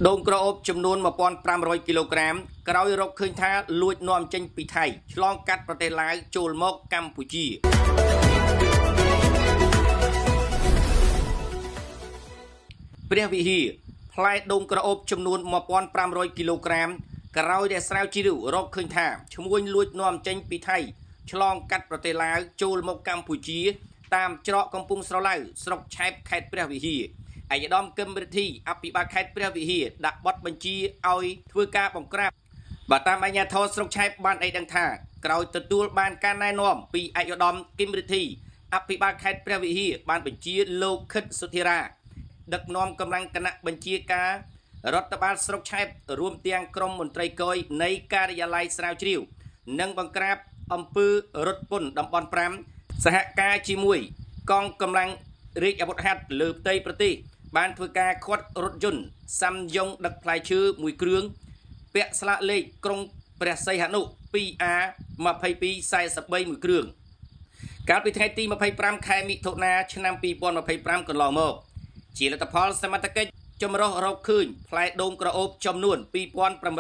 ដូងក្រអូបចំនួន1500គីឡូក្រាមក្រោយរកឃើញថាលួចនាំចេញពីថៃឆ្លងកាត់ប្រទេសឡាវចូលមកកម្ពុជាព្រះវិហារផ្លែដូងក្រអូបចំនួន1500គីឡូក្រាមក្រោយដែលស្រាវជ្រាវរកឃើញថាឈ្មួញលួចនាំចេញពីថៃឆ្លងកាត់ប្រទេសឡាវចូលមកកម្ពុជាតាមច្រកកំពង់ស្រឡៅស្រុកឆែបខេត្តព្រះវិហារឯកឧត្តមគឹមរិទ្ធីអភិបាលខេត្តព្រះវិហារដាក់បទបញ្ជាឲ្យធ្វើការបង្ក្រាបបើតាមអាជ្ញាធរស្រុកឆែបបានឲ្យដឹងថាក្រោយទទួលបានការណែនាំពីឯកឧត្តមគឹមរិទ្ធីអភិបាលខេត្តព្រះវិហារបានបញ្ជាលោកខិតសុធិរាដឹកនាំកម្លាំងគណៈបញ្ជាការរដ្ឋបាលស្រុកឆែបរួមទាំងក្រុមមន្ត្រីគយនៃការិយាល័យស្រាវជ្រាវនិងបង្ក្រាបអំពើរត់ពន្ធតំបន់5សហការជាមួយកងកម្លាំងរាជអាវុធហត្ថលើផ្ទៃប្រទេសបានធ្វើការឃាត់រថយន្តសាំយ៉ុងដឹកផ្លែឈើមួយគ្រឿងពាក់ស្លាកលេខក្រុងព្រះសីហនុ 2A2243 មួយគ្រឿងកាលពីថ្ងៃទី25ខែមិថុនាឆ្នាំ2025កន្លងមកជាលទ្ធផលសមត្ថកិច្ចចម្រុះរកឃើញផ្លែដូងក្រអូបចំនួន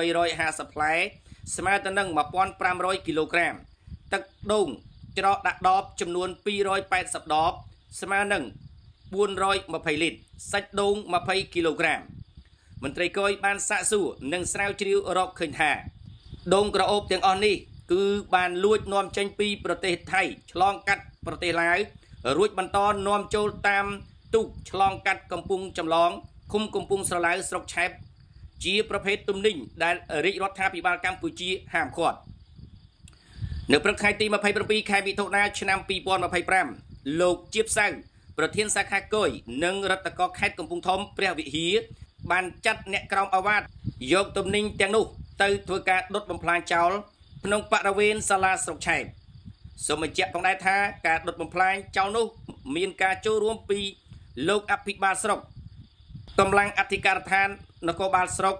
2850ផ្លែស្មើទៅនឹង1500គីឡូក្រាមទឹកដូងច្រកដាក់ដបចំនួន280ដបស្មើនឹង420លីត្រសាច់ដូង20គីឡូក្រាមមន្ត្រីគយបានសាកសួរនិងស្រាវជ្រាវរកឃើញថាដូងក្រអូបទាំងអស់នេះគឺបានលួចនាំចេញពីប្រទេសថៃឆ្លងកាត់ប្រទេសឡាវរួចបន្តនាំចូលតាមទូកឆ្លងកាត់កំពង់ចម្លងឃុំកំពង់ស្រឡៅស្រុកឆែបជាប្រភេទទំនិញដែលរាជរដ្ឋាភិបាលកម្ពុជាហាមឃាត់នៅព្រឹកថ្ងៃទី27ខែមិថុនាឆ្នាំ2025លោកជាបសៅប្រធានសាខាគយនិងរដ្ឋកោខេត្តកំពង់ធំព្រះវិហារបានចាត់អ្នកក្រមអាវ៉ាតយកទំនិញទាំងនោះទៅធ្វើការដុតបំផ្លាញចោលក្នុងបរិវេណសាលាស្រុកឆែបសូមបញ្ជាក់ផងដែរថាការដុតបំផ្លាញចោលនោះមានការចូលរួមពីលោកអភិបាលស្រុកកម្លាំងអធិការដ្ឋាននគរបាលស្រុក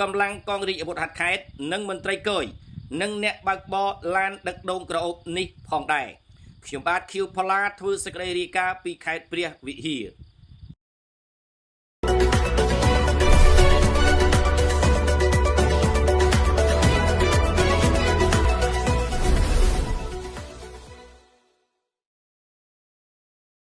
កម្លាំងកងរាជអាវុធហត្ថខេត្តនិងមន្ត្រីគយនិងអ្នកបើកបរឡានដឹកដូងក្រអូបនេះផងដែរខ្ញុំបាទខៀវផល្លាធ្វើសេចក្តីរាយការណ៍ពីខេត្តព្រះវិហារ